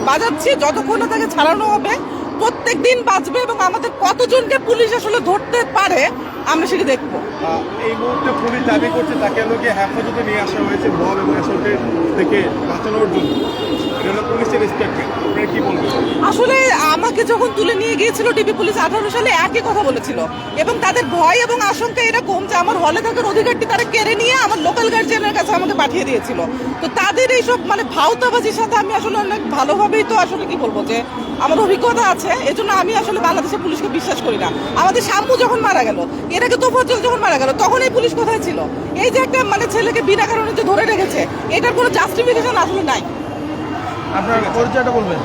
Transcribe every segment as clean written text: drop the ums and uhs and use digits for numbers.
বাজাচ্ছি যতক্ষণ না তাকে ছাড়ানো হবে, প্রত্যেক দিন বাঁচবে এবং আমাদের কতজনকে পুলিশ আসলে ধরতে পারে আমরা সেটা দেখবো। এই মুহূর্তে পুলিশ দাবি করছে তাকে লোকে হেফাজতে নিয়ে আসা হয়েছে বল এবং এসবের থেকে বাঁচানোর জন্য। এটা হলো পুলিশের স্টেটমেন্ট, আপনারা কি বলবেন? আসলে আমাকে যখন তুলে নিয়ে গিয়েছিল ডিবি পুলিশ 18 সালে একই কথা বলেছিল এবং তাদের ভয় এবং আশঙ্কা এরকম যে আমার হলে থাকার অধিকারটি তারা কেড়ে নিয়ে আমার লোকাল গার্জিয়ানের কাছে আমাকে পাঠিয়ে দিয়েছিল। তো তাদের এইসব ভাউতাবাজির সাথে আমি আসলে অনেক ভালোভাবেই তো আসলে কি বলবো যে আমার অভিজ্ঞতা আছে, এজন্য আমি আসলে বাংলাদেশের পুলিশকে বিশ্বাস করি না। আমাদের শাম্মু যখন মারা গেল, এর আগে তোফাজ্জল যখন মারা গেল, তখন এই পুলিশ কোথায় ছিল? এই যে একটা ছেলেকে বিনা কারণে যে ধরে রেখেছে, এটার কোনো জাস্টিফিকেশন আসলে নাই। আপনার পরিচয়টা বলবেন?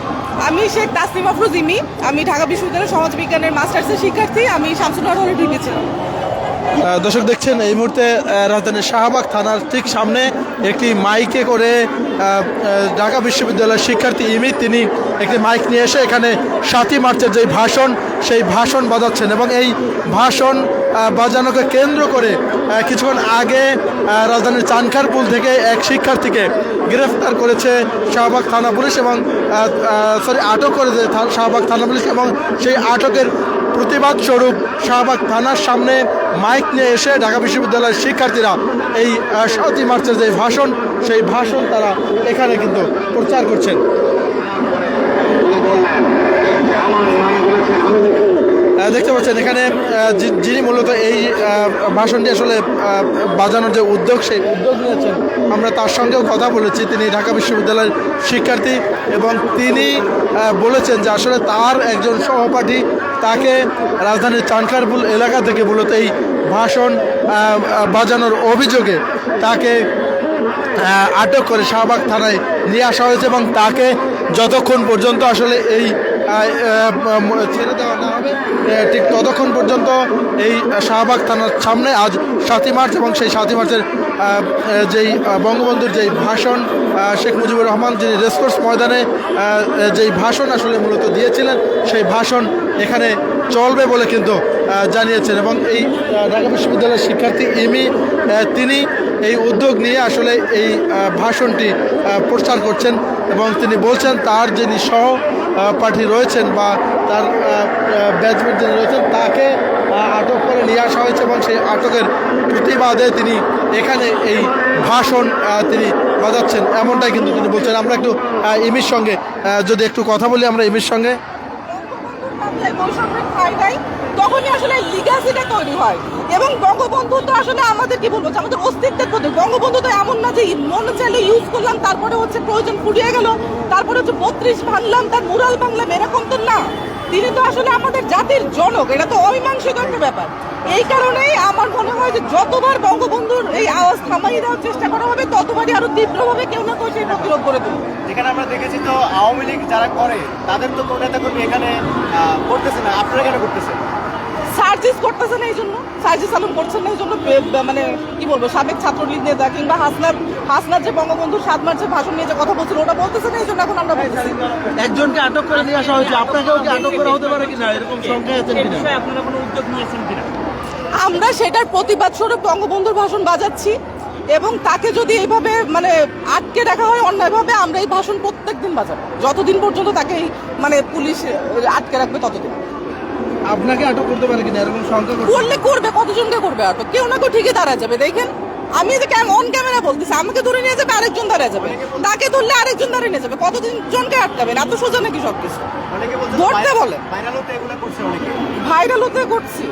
আমি শেখ তাসনিম আফরোজ ইমি, আমি ঢাকা বিশ্ববিদ্যালয়ের সমাজবিজ্ঞানের মাস্টার্সের শিক্ষার্থী। আমি শামসুন্নাহার হলে ডিগ্রি ছিলাম। দর্শক দেখছেন এই মুহূর্তে রাজধানীর শাহবাগ থানার ঠিক সামনে একটি মাইকে করে ঢাকা বিশ্ববিদ্যালয়ের শিক্ষার্থী ইমি তিনি একটি মাইক নিয়ে এসে এখানে 7ই মার্চের যে ভাষণ সেই ভাষণ বাজাচ্ছেন এবং এই ভাষণ বাজানোকে কেন্দ্র করে কিছুক্ষণ আগে রাজধানীর চানখারপুল থেকে এক শিক্ষার্থীকে গ্রেফতার করেছে শাহবাগ থানা পুলিশ এবং আটক করেছে শাহবাগ থানা পুলিশ এবং সেই আটকের প্রতিবাদ স্বরূপ শাহবাগ থানার সামনে মাইক নিয়ে এসে ঢাকা বিশ্ববিদ্যালয়ের শিক্ষার্থীরা এই 7ই মার্চের যে ভাষণ সেই ভাষণ তারা এখানে কিন্তু প্রচার করছেন। দেখতে পাচ্ছেন এখানে যিনি মূলত এই ভাষণটি আসলে বাজানোর যে উদ্যোগ সেই উদ্যোগ নিয়েছেন, আমরা তার সঙ্গেও কথা বলেছি। তিনি ঢাকা বিশ্ববিদ্যালয়ের শিক্ষার্থী এবং তিনি বলেছেন যে আসলে তার একজন সহপাঠী তাকে রাজধানীর চানখারপুল এলাকা থেকে মূলত এই ভাষণ বাজানোর অভিযোগে তাকে আটক করে শাহবাগ থানায় নিয়ে আসা হয়েছে এবং তাকে যতক্ষণ পর্যন্ত আসলে এই ছেড়ে দেওয়া না হবে ঠিক ততক্ষণ পর্যন্ত এই শাহবাগ থানার সামনে আজ 7ই মার্চ এবং সেই 7ই মার্চের যেই বঙ্গবন্ধুর যেই ভাষণ শেখ মুজিবুর রহমান যিনি রেসকোর্স ময়দানে যেই ভাষণ আসলে মূলত দিয়েছিলেন সেই ভাষণ এখানে চলবে বলে কিন্তু জানিয়েছেন এবং এই ঢাকা বিশ্ববিদ্যালয়ের শিক্ষার্থী ইমি তিনি এই উদ্যোগ নিয়ে আসলে এই ভাষণটি প্রচার করছেন এবং তিনি বলছেন তার যিনি সহপাঠী রয়েছেন বা তার ব্যাচমেট যিনি রয়েছেন তাকে আটক করে নিয়ে আসা হয়েছে এবং সেই আটকের প্রতিবাদে তিনি এখানে এই ভাষণ তিনি বাজাচ্ছেন এমনটাই কিন্তু তিনি বলছেন। আমরা একটু ইমির সঙ্গে যদি একটু কথা বলি, আমরা ইমির সঙ্গে তখনই আসলে লিগ্যাসিটা তৈরি হয় এবং বঙ্গবন্ধু তো আসলে আমাদের কি বলবো আমাদের অস্তিত্বের প্রতীক। বঙ্গবন্ধু তো এমন না যে মনে চাইলে ইউজ করলাম তারপরে প্রয়োজন ফুরিয়ে গেল, তারপরে 32 ভাঙলাম তার মুরাল ভাঙলাম, এরকম তো না। তিনি তো আসলে আমাদের জাতির জনক, এটা তো অমীমাংসিত একটা ব্যাপার। এই কারণেই আমার মনে হয় যে যতবার বঙ্গবন্ধুর এই আওয়াজ থামাই দেওয়ার চেষ্টা করা হবে ততবারই আরো তীব্রভাবে কেউ না কেউ সেই প্রতিরোধ করে দেবে। যেখানে আমরা দেখেছি তো আওয়ামী লীগ যারা করে তাদের তো কোনো নেতা কর্মী এখানে করতেছে না, আপনারা কেন করতেছেন? সার্জিস করতেছেন এই জন্য, সার্জিস আলম করছেন না এই জন্য কি বলবো সাবেক ছাত্রলীগ নেতা কিংবা হাসনাত যে বঙ্গবন্ধুর 7 মার্চের ভাষণ নিয়ে যে কথা বলছিল ওটা বলতেছেন এই জন্য এখন আমরা বলতেছি। একজনকে আটক করে নিয়ে আসা হয়েছে, আপনাকেও কি আটক করা হতে পারে কিনা এরকম সংখ্যা আছেন কিনা? আপনারা কোনো উদ্যোগ নিয়েছেন কিনা? আমরা সেটার প্রতিবাদ স্বরূপ বঙ্গবন্ধুর ভাষণ বাজাচ্ছি এবং তাকে যদি এইভাবে আটকে রাখা হয় অন্যায়ভাবে, আমরা এই ভাষণ প্রত্যেকদিন বাজাবো যতদিন পর্যন্ত তাকে পুলিশ আটকে রাখবে ততদিন। আপনাকে আটক করতে পারে কিনা এরকম সংখ্যা করবে, কতজনকে করবে আটক? কেউ না কেউ ঠিকই দাঁড়া যাবে। দেখেন আমি যে অন ক্যামেরা বলতেছি, আমাকে ধরে নিয়ে যাবে আরেকজন দাঁড়ায় যাবে, তাকে ধরলে আরেকজন দাঁড়িয়ে নিয়ে যাবে। কতদিন জনকে আটকাবেন? এত সোজা নাকি সবকিছু? ধরতে বলে ভাইরাল হতে করছি,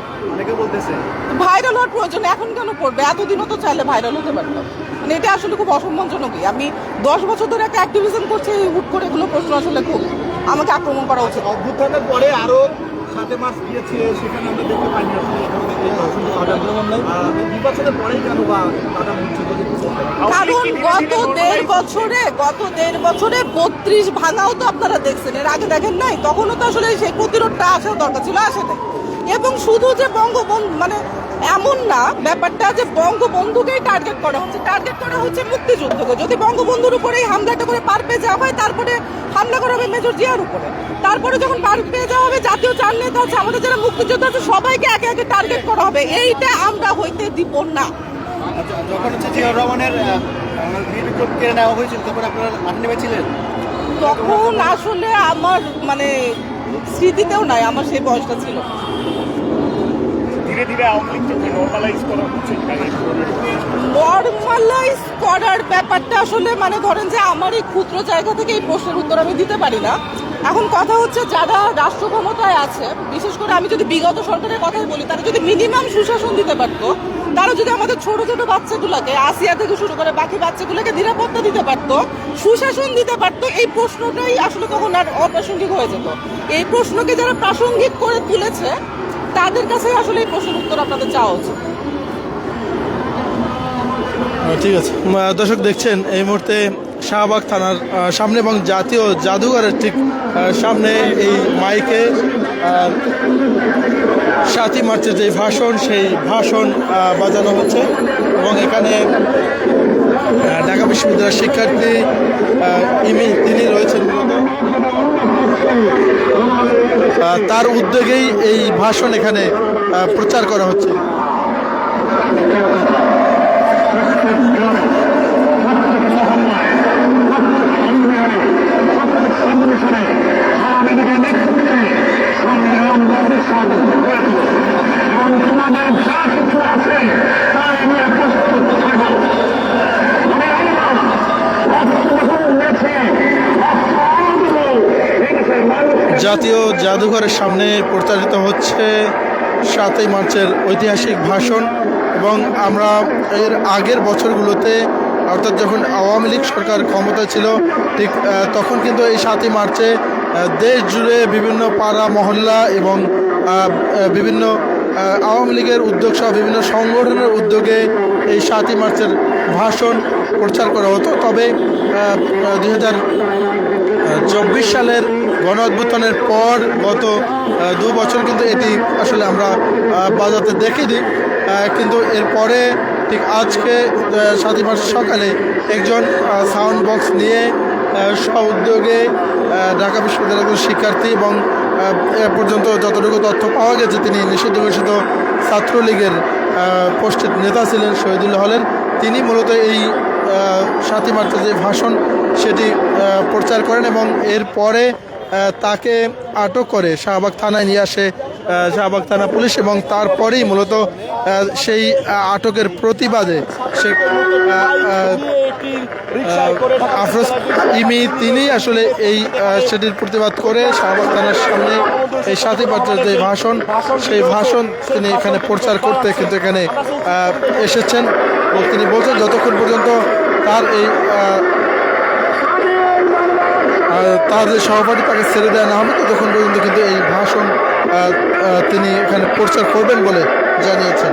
ভাইরাল হওয়ার প্রয়োজন এখন কেন করবে? এতদিনও তো চাইলে ভাইরাল হতে পারতাম। এটা আসলে খুব অসম্মানজনকই। আমি 10 বছর ধরে একটা অ্যাক্টিভিজম করছি, হুট করে এগুলো প্রশ্ন আসলে খুব আমাকে আক্রমণ করা উচিত। অভ্যুত্থানের পরে আরো 7 মাস গিয়েছে, সেখানে আমরা দেখতে পাইনি নির্বাচনের পরেই কেন বা কারণ গত দেড় বছরে 32 ভাঙাও তো আপনারা দেখছেন, এর আগে দেখেন নাই? তখনও তো আসলে সেই প্রতিরোধটা আসার দরকার ছিল, আসে নাই। এবং শুধু যে বঙ্গবন্ধু এমন না, ব্যাপারটা যে বঙ্গবন্ধুকেই টার্গেট করা হচ্ছে মুক্তিযুদ্ধকে। যদি বঙ্গবন্ধুর উপরে হামলাটা করে পার পেয়ে যাওয়া হয়, তারপরে হামলা করা হবে মেজর জিয়ার উপরে, তারপরে যখন পার পেয়ে যাওয়া হবে জাতীয় 4 নেতা আছে, আমাদের যারা মুক্তিযোদ্ধা আছে সবাইকে একে একে টার্গেট করা হবে। এইটা আমরা হইতে দিব না। যখন জিয়াউর রহমানের বিক্রম কেড়ে নেওয়া হয়েছিল তখন আপনারা মাঠে নেমেছিলেন? তখন আসলে আমার মানে স্মৃতিতেও নাই, আমার সেই বয়সটা ছিল। ধীরে ধীরে আওয়ামী লীগকে নর্মালাইজ করা হচ্ছে। নর্মালাইজ করার ব্যাপারটা আসলে মানে ধরেন যে আমার এই ক্ষুদ্র জায়গা থেকে এই প্রশ্নের উত্তর আমি দিতে পারি না। এখন কথা হচ্ছে যারা রাষ্ট্র ক্ষমতায় আছে, বিশেষ করে আমি যদি বিগত সরকারের কথাই বলি, তারা যদি মিনিমাম সুশাসন দিতে পারতো, তারা যদি আমাদের ছোট ছোট বাচ্চাগুলোকে, আসিয়া থেকে শুরু করে বাকি বাচ্চাগুলোকে নিরাপত্তা দিতে পারতো, সুশাসন দিতে পারতো, এই প্রশ্নটাই আসলে তখন আর অপ্রাসঙ্গিক হয়ে যেত। এই প্রশ্নকে যারা প্রাসঙ্গিক করে তুলেছে তাদের কাছে আসলে এই প্রশ্নের উত্তর আপনাদের চাওয়া উচিত। ঠিক আছে দর্শক, দেখছেন এই মুহূর্তে শাহবাগ থানার সামনে এবং জাতীয় জাদুঘরের ঠিক সামনে এই মাইকে 7ই মার্চের যে ভাষণ, সেই ভাষণ বাজানো হচ্ছে এবং এখানে ঢাকা বিশ্ববিদ্যালয়ের শিক্ষার্থী তিনি রয়েছেন মূলত। তার উদ্যোগেই এই ভাষণ এখানে প্রচার করা হচ্ছে। জাতীয় জাদুঘরের সামনে প্রচারিত হচ্ছে 7ই মার্চের ঐতিহাসিক ভাষণ এবং আমরা এর আগের বছরগুলোতে, অর্থাৎ যখন আওয়ামী লীগ সরকার ক্ষমতায় ছিল, ঠিক তখন কিন্তু এই 7ই মার্চে দেশ জুড়ে বিভিন্ন পাড়া মহল্লা এবং বিভিন্ন আওয়ামী লীগের উদ্যোগ সহ বিভিন্ন সংগঠনের উদ্যোগে এই 7ই মার্চের ভাষণ প্রচার করা হতো। তবে 2024 সালের গণ অভ্যুত্থানের পর গত 2 বছর কিন্তু এটি আসলে আমরা বাজাতে দেখিনি, কিন্তু এরপরে ঠিক আজকে 7ই মার্চ সকালে একজন সাউন্ড বক্স নিয়ে উদ্যোগে ঢাকা বিশ্ববিদ্যালয়ের শিক্ষার্থী এবং এ পর্যন্ত যতটুকু তথ্য পাওয়া গেছে তিনি নিষিদ্ধ ঘোষিত ছাত্রলীগের পোস্টেড নেতা ছিলেন শহীদুল্লাহ হলেন। তিনি মূলত এই 7ই মার্চের যে ভাষণ সেটি প্রচার করেন এবং এরপরে তাকে আটক করে শাহবাগ থানায় নিয়ে আসে শাহবাগ থানা পুলিশ এবং তারপরেই মূলত সেই আটকের প্রতিবাদে সে আফরোজ ইমি তিনি আসলে এই সেটির প্রতিবাদ করে শাহবাগ থানার সামনে এই 7ই মার্চের যে ভাষণ, সেই ভাষণ তিনি এখানে প্রচার করতে কিন্তু এখানে এসেছেন এবং তিনি বলছেন যতক্ষণ পর্যন্ত তার এই তার যে সহপাঠী তাকে ছেড়ে দেওয়া না হবে ততক্ষণ পর্যন্ত কিন্তু এই ভাষণ তিনি এখানে প্রচার করবেন বলে জানিয়েছেন।